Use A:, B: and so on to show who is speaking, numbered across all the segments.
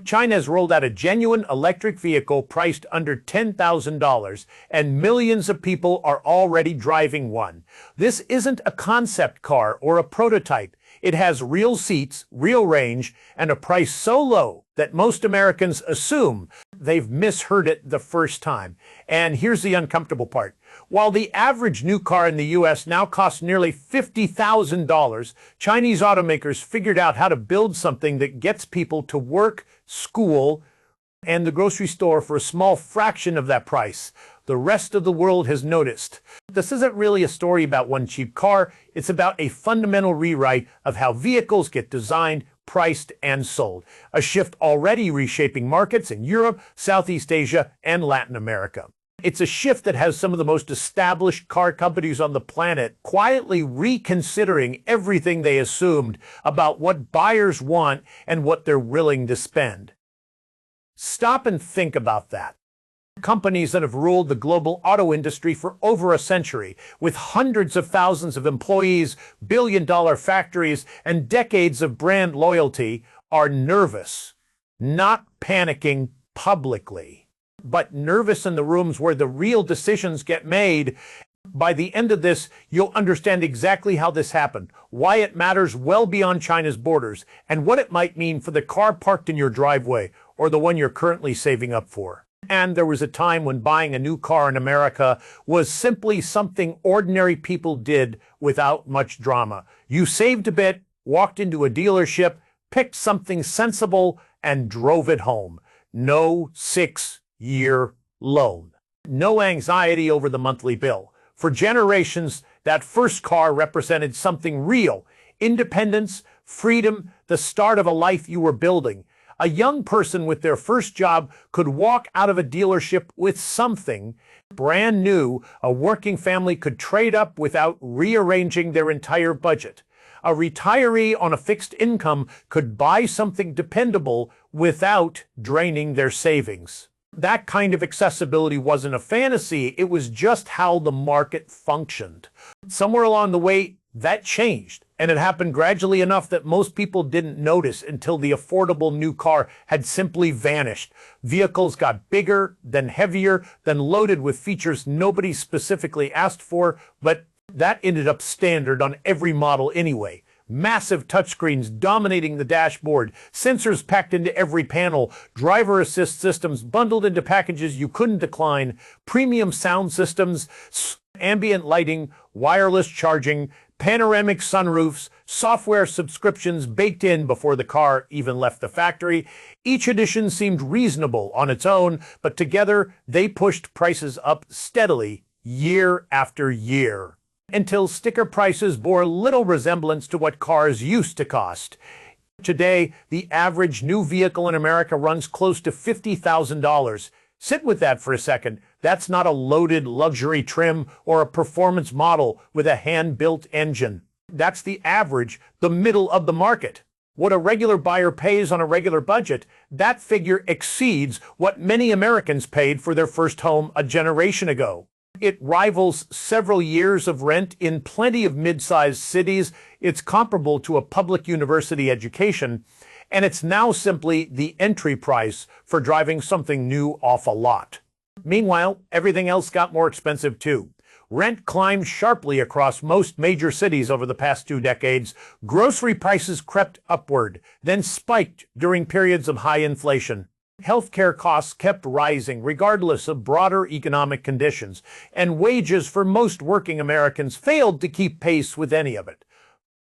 A: China has rolled out a genuine electric vehicle priced under $10,000, and millions of people are already driving one. This isn't a concept car or a prototype. It has real seats, real range, and a price so low that most Americans assume they've misheard it the first time. And here's the uncomfortable part. While the average new car in the U.S. now costs nearly $50,000, Chinese automakers figured out how to build something that gets people to work, school, and the grocery store for a small fraction of that price. The rest of the world has noticed. This isn't really a story about one cheap car. It's about a fundamental rewrite of how vehicles get designed, priced, and sold. A shift already reshaping markets in Europe, Southeast Asia, and Latin America. It's a shift that has some of the most established car companies on the planet quietly reconsidering everything they assumed about what buyers want and what they're willing to spend. Stop and think about that. Companies that have ruled the global auto industry for over a century, with hundreds of thousands of employees, billion-dollar factories, and decades of brand loyalty, are nervous, not panicking publicly, but nervous in the rooms where the real decisions get made. By the end of this, you'll understand exactly how this happened, why it matters well beyond China's borders, and what it might mean for the car parked in your driveway or the one you're currently saving up for. And there was a time when buying a new car in America was simply something ordinary people did without much drama. You saved a bit, walked into a dealership, picked something sensible, and drove it home. No 6-year loan. No anxiety over the monthly bill. For generations, that first car represented something real. Independence, freedom, the start of a life you were building. A young person with their first job could walk out of a dealership with something brand new. A working family could trade up without rearranging their entire budget. A retiree on a fixed income could buy something dependable without draining their savings. That kind of accessibility wasn't a fantasy, it was just how the market functioned. Somewhere along the way, that changed, and it happened gradually enough that most people didn't notice until the affordable new car had simply vanished. Vehicles got bigger, then heavier, then loaded with features nobody specifically asked for, but that ended up standard on every model anyway. Massive touchscreens dominating the dashboard, sensors packed into every panel, driver assist systems bundled into packages you couldn't decline, premium sound systems, ambient lighting, wireless charging, panoramic sunroofs, software subscriptions baked in before the car even left the factory. Each edition seemed reasonable on its own, but together they pushed prices up steadily year after year, until sticker prices bore little resemblance to what cars used to cost. Today, the average new vehicle in America runs close to $50,000. Sit with that for a second. That's not a loaded luxury trim or a performance model with a hand-built engine. That's the average, the middle of the market. What a regular buyer pays on a regular budget, that figure exceeds what many Americans paid for their first home a generation ago. It rivals several years of rent in plenty of mid-sized cities. It's comparable to a public university education, and it's now simply the entry price for driving something new off a lot. Meanwhile, everything else got more expensive too. Rent climbed sharply across most major cities over the past 2 decades. Grocery prices crept upward, then spiked during periods of high inflation. Healthcare costs kept rising regardless of broader economic conditions, and wages for most working Americans failed to keep pace with any of it.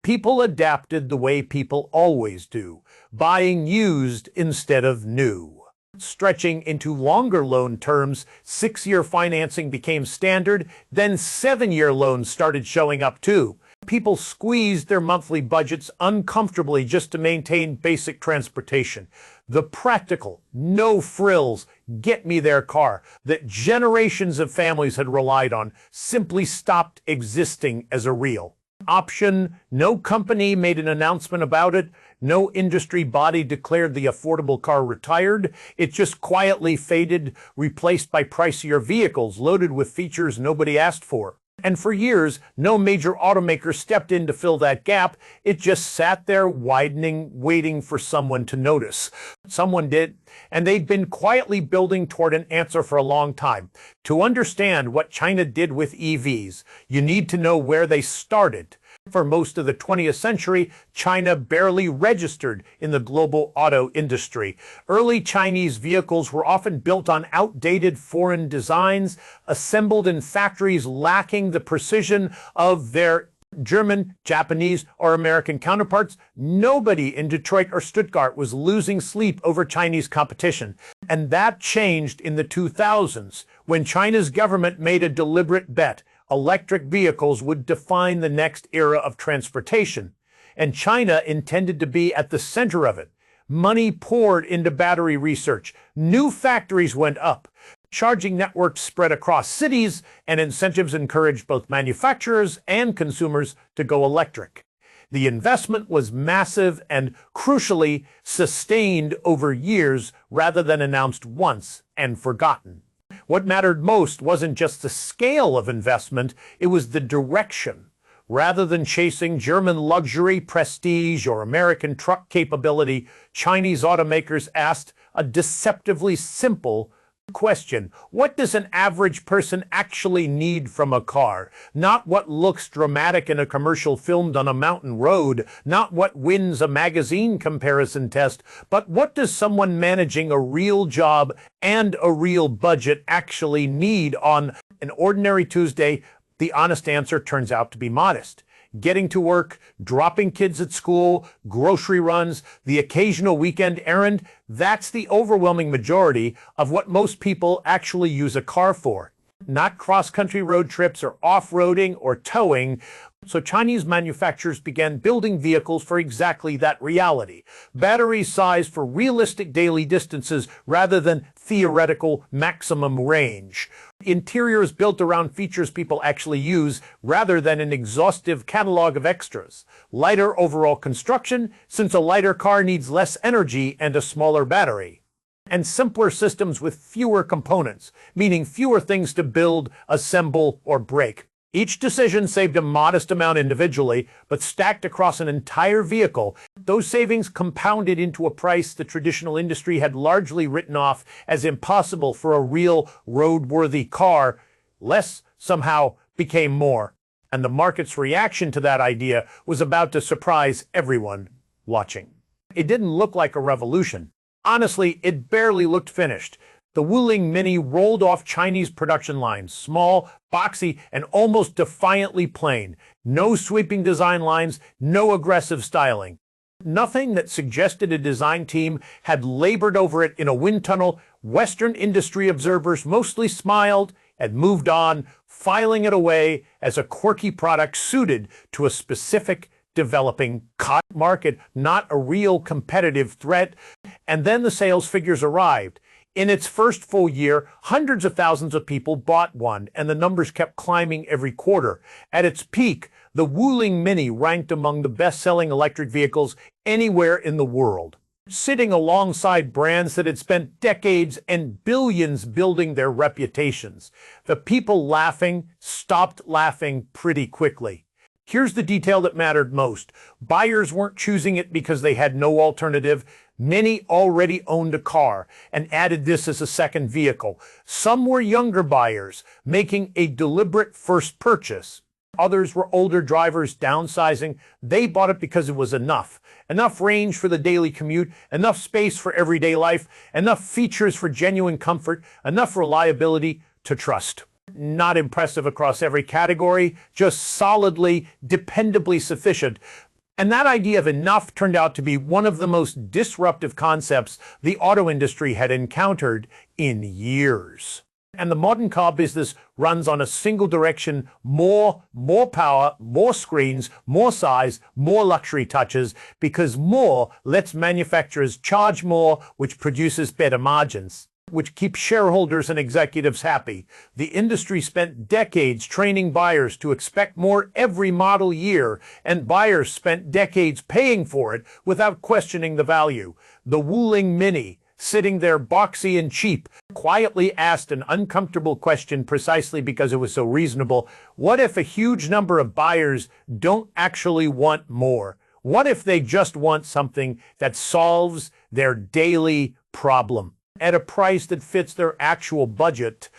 A: People adapted the way people always do, buying used instead of new. Stretching into longer loan terms, 6-year financing became standard, then 7-year loans started showing up too. People squeezed their monthly budgets uncomfortably just to maintain basic transportation. The practical, no-frills, get-me-there car that generations of families had relied on simply stopped existing as a real option. No company made an announcement about it. No industry body declared the affordable car retired. It just quietly faded, replaced by pricier vehicles loaded with features nobody asked for. And for years, no major automaker stepped in to fill that gap. It just sat there widening, waiting for someone to notice. Someone did, and they'd been quietly building toward an answer for a long time. To understand what China did with EVs, you need to know where they started. For most of the 20th century, China barely registered in the global auto industry. Early Chinese vehicles were often built on outdated foreign designs, assembled in factories lacking the precision of their German, Japanese, or American counterparts. Nobody in Detroit or Stuttgart was losing sleep over Chinese competition. And that changed in the 2000s, when China's government made a deliberate bet. Electric vehicles would define the next era of transportation, and China intended to be at the center of it. Money poured into battery research. New factories went up. Charging networks spread across cities, and incentives encouraged both manufacturers and consumers to go electric. The investment was massive and, crucially, sustained over years rather than announced once and forgotten. What mattered most wasn't just the scale of investment, it was the direction. Rather than chasing German luxury, prestige, or American truck capability, Chinese automakers asked a deceptively simple question. What does an average person actually need from a car? Not what looks dramatic in a commercial filmed on a mountain road, not what wins a magazine comparison test, but what does someone managing a real job and a real budget actually need on an ordinary Tuesday? The honest answer turns out to be modest. Getting to work, dropping kids at school, grocery runs, the occasional weekend errand, that's the overwhelming majority of what most people actually use a car for. Not cross-country road trips or off-roading or towing. So Chinese manufacturers began building vehicles for exactly that reality. Batteries sized for realistic daily distances rather than theoretical maximum range. Interiors built around features people actually use rather than an exhaustive catalog of extras. Lighter overall construction, since a lighter car needs less energy and a smaller battery. And simpler systems with fewer components, meaning fewer things to build, assemble, or break. Each decision saved a modest amount individually, but stacked across an entire vehicle, those savings compounded into a price the traditional industry had largely written off as impossible for a real roadworthy car. Less somehow became more, and the market's reaction to that idea was about to surprise everyone watching. It didn't look like a revolution. Honestly, it barely looked finished. The Wuling Mini rolled off Chinese production lines, small, boxy, and almost defiantly plain. No sweeping design lines, no aggressive styling. Nothing that suggested a design team had labored over it in a wind tunnel. Western industry observers mostly smiled and moved on, filing it away as a quirky product suited to a specific developing market, not a real competitive threat. And then the sales figures arrived. In its first full year, hundreds of thousands of people bought one, and the numbers kept climbing every quarter. At its peak, the Wuling Mini ranked among the best-selling electric vehicles anywhere in the world, sitting alongside brands that had spent decades and billions building their reputations. The people laughing stopped laughing pretty quickly. Here's the detail that mattered most. Buyers weren't choosing it because they had no alternative. Many already owned a car and added this as a second vehicle. Some were younger buyers, making a deliberate first purchase. Others were older drivers downsizing. They bought it because it was enough. Enough range for the daily commute, enough space for everyday life, enough features for genuine comfort, enough reliability to trust. Not impressive across every category, just solidly, dependably sufficient. And that idea of enough turned out to be one of the most disruptive concepts the auto industry had encountered in years. And the modern car business runs on a single direction: more power, more screens, more size, more luxury touches, because more lets manufacturers charge more, which produces better margins, which keeps shareholders and executives happy. The industry spent decades training buyers to expect more every model year, and buyers spent decades paying for it without questioning the value. The Wuling Mini, sitting there boxy and cheap, quietly asked an uncomfortable question precisely because it was so reasonable. What if a huge number of buyers don't actually want more? What if they just want something that solves their daily problem at a price that fits their actual budget?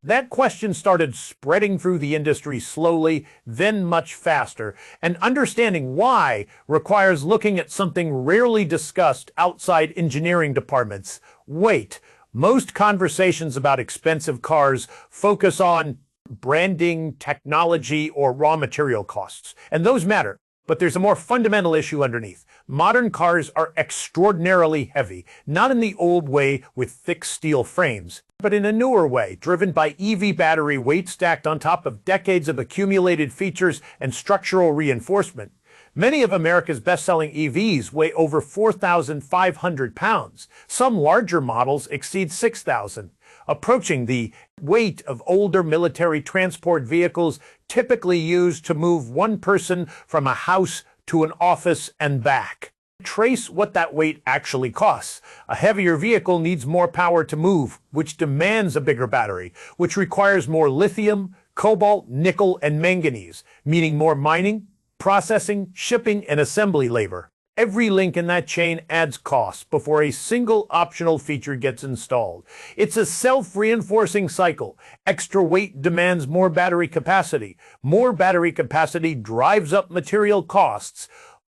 A: That question started spreading through the industry slowly, then much faster, and understanding why requires looking at something rarely discussed outside engineering departments: weight. Most conversations about expensive cars focus on branding, technology, or raw material costs, and those matter. But there's a more fundamental issue underneath. Modern cars are extraordinarily heavy, not in the old way with thick steel frames, but in a newer way, driven by EV battery weight stacked on top of decades of accumulated features and structural reinforcement. Many of America's best-selling EVs weigh over 4,500 pounds. Some larger models exceed 6,000, approaching the weight of older military transport vehicles typically used to move one person from a house to an office and back. Trace what that weight actually costs. A heavier vehicle needs more power to move, which demands a bigger battery, which requires more lithium, cobalt, nickel, and manganese, meaning more mining, processing, shipping, and assembly labor. Every link in that chain adds costs before a single optional feature gets installed. It's a self-reinforcing cycle. Extra weight demands more battery capacity. More battery capacity drives up material costs.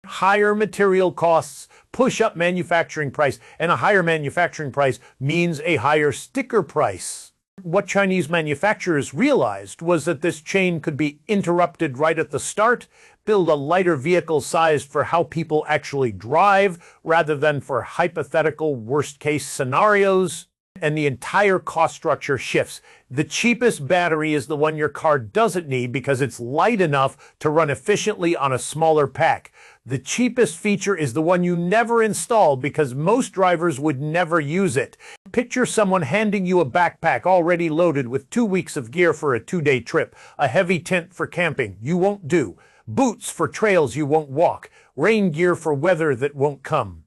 A: Higher material costs push up manufacturing price, and a higher manufacturing price means a higher sticker price. What Chinese manufacturers realized was that this chain could be interrupted right at the start. Build a lighter vehicle sized for how people actually drive rather than for hypothetical worst-case scenarios, and the entire cost structure shifts. The cheapest battery is the one your car doesn't need because it's light enough to run efficiently on a smaller pack. The cheapest feature is the one you never install because most drivers would never use it. Picture someone handing you a backpack already loaded with 2 weeks of gear for a 2-day trip, a heavy tent for camping you won't do, boots for trails you won't walk, rain gear for weather that won't come.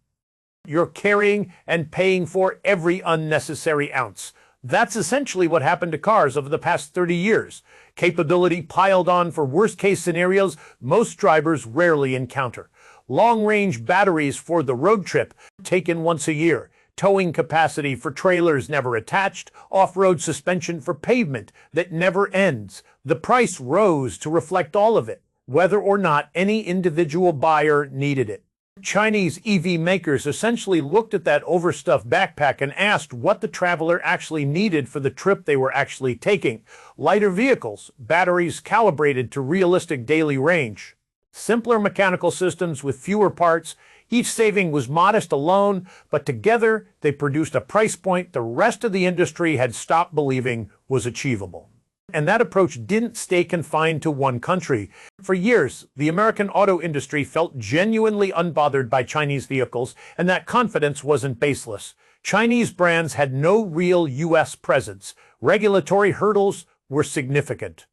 A: You're carrying and paying for every unnecessary ounce. That's essentially what happened to cars over the past 30 years. Capability piled on for worst-case scenarios most drivers rarely encounter. Long-range batteries for the road trip, taken once a year. Towing capacity for trailers never attached. Off-road suspension for pavement that never ends. The price rose to reflect all of it, whether or not any individual buyer needed it. Chinese EV makers essentially looked at that overstuffed backpack and asked what the traveler actually needed for the trip they were actually taking. Lighter vehicles, batteries calibrated to realistic daily range, simpler mechanical systems with fewer parts. Each saving was modest alone, but together they produced a price point the rest of the industry had stopped believing was achievable. And that approach didn't stay confined to one country. For years, the American auto industry felt genuinely unbothered by Chinese vehicles, and that confidence wasn't baseless. Chinese brands had no real U.S. presence. Regulatory hurdles were significant.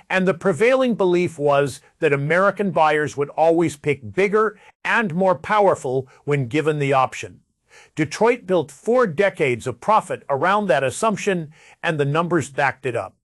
A: And the prevailing belief was that American buyers would always pick bigger and more powerful when given the option. Detroit built 4 decades of profit around that assumption, and the numbers backed it up.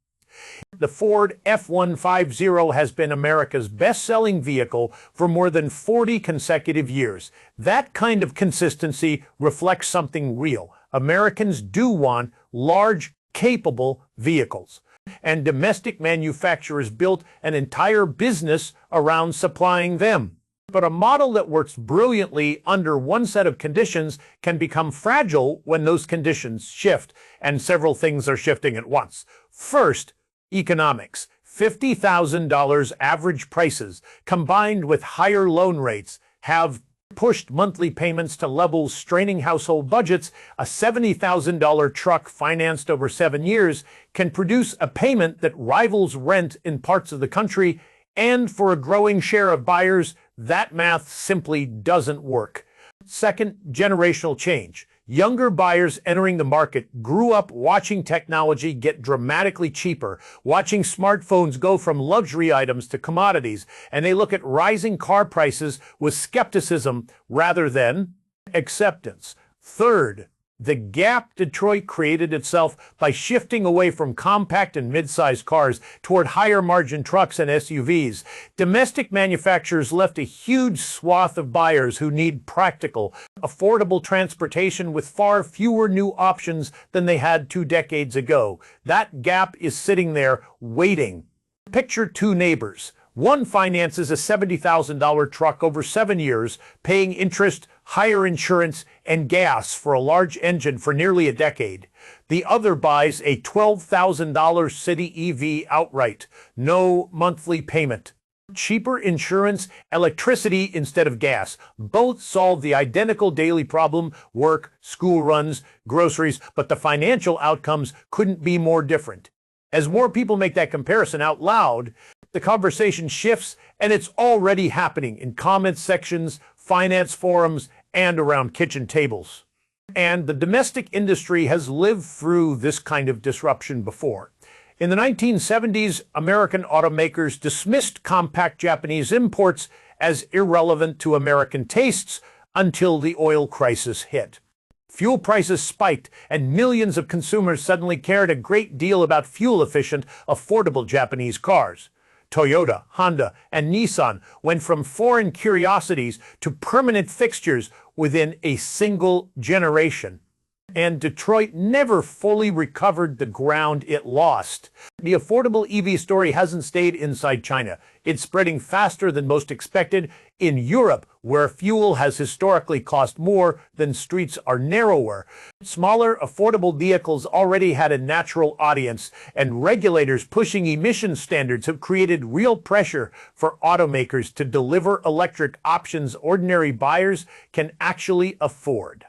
A: The Ford F-150 has been America's best-selling vehicle for more than 40 consecutive years. That kind of consistency reflects something real. Americans do want large, capable vehicles. And domestic manufacturers built an entire business around supplying them. But a model that works brilliantly under one set of conditions can become fragile when those conditions shift, and several things are shifting at once. First, economics. $50,000 average prices, combined with higher loan rates, have pushed monthly payments to levels straining household budgets. A $70,000 truck financed over 7 years can produce a payment that rivals rent in parts of the country, and for a growing share of buyers, that math simply doesn't work. Second, generational change. Younger buyers entering the market grew up watching technology get dramatically cheaper, watching smartphones go from luxury items to commodities, and they look at rising car prices with skepticism rather than acceptance. Third, The gap Detroit created itself by shifting away from compact and mid-sized cars toward higher-margin trucks and SUVs. Domestic manufacturers left a huge swath of buyers who need practical, affordable transportation with far fewer new options than they had 2 decades ago. That gap is sitting there, waiting. Picture two neighbors. One finances a $70,000 truck over 7 years, paying interest, higher insurance, and gas for a large engine for nearly a decade. The other buys a $12,000 City EV outright, no monthly payment. Cheaper insurance, electricity instead of gas. Both solve the identical daily problem: work, school runs, groceries, but the financial outcomes couldn't be more different. As more people make that comparison out loud, the conversation shifts, and it's already happening in comment sections, finance forums, and around kitchen tables. And the domestic industry has lived through this kind of disruption before. In the 1970s, American automakers dismissed compact Japanese imports as irrelevant to American tastes until the oil crisis hit. Fuel prices spiked, and millions of consumers suddenly cared a great deal about fuel-efficient, affordable Japanese cars. Toyota, Honda, and Nissan went from foreign curiosities to permanent fixtures within a single generation. And Detroit never fully recovered the ground it lost. The affordable EV story hasn't stayed inside China. It's spreading faster than most expected in Europe, where fuel has historically cost more than streets are narrower. Smaller, affordable vehicles already had a natural audience, and regulators pushing emission standards have created real pressure for automakers to deliver electric options ordinary buyers can actually afford.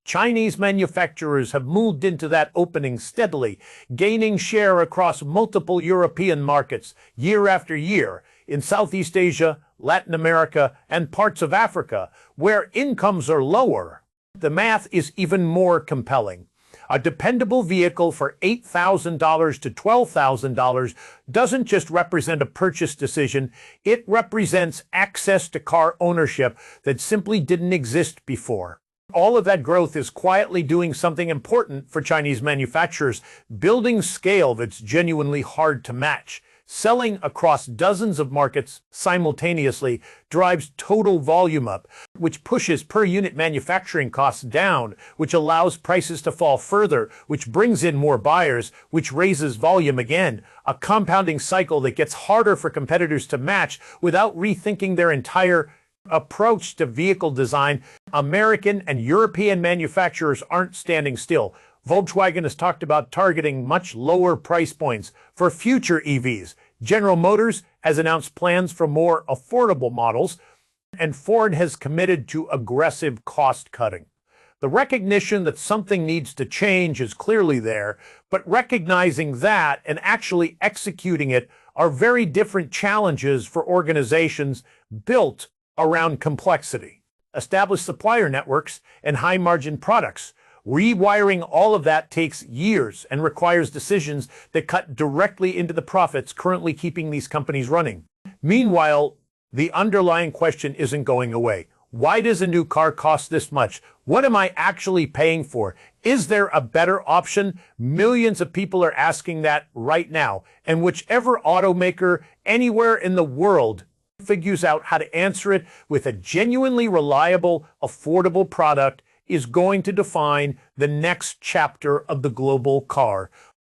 A: Chinese manufacturers have moved into that opening steadily, gaining share across multiple European markets year after year in Southeast Asia, Latin America, and parts of Africa, where incomes are lower. The math is even more compelling. A dependable vehicle for $8,000 to $12,000 doesn't just represent a purchase decision, it represents access to car ownership that simply didn't exist before. All of that growth is quietly doing something important for Chinese manufacturers, building scale that's genuinely hard to match. Selling across dozens of markets simultaneously drives total volume up, which pushes per-unit manufacturing costs down, which allows prices to fall further, which brings in more buyers, which raises volume again, a compounding cycle that gets harder for competitors to match without rethinking their entire approach to vehicle design. American and European manufacturers aren't standing still. Volkswagen has talked about targeting much lower price points for future EVs. General Motors has announced plans for more affordable models, and Ford has committed to aggressive cost cutting. The recognition that something needs to change is clearly there, but recognizing that and actually executing it are very different challenges for organizations built around complexity, established supplier networks, and high-margin products. Rewiring all of that takes years and requires decisions that cut directly into the profits currently keeping these companies running. Meanwhile, the underlying question isn't going away. Why does a new car cost this much? What am I actually paying for? Is there a better option? Millions of people are asking that right now, and whichever automaker anywhere in the world figures out how to answer it with a genuinely reliable, affordable product is going to define the next chapter of the global car.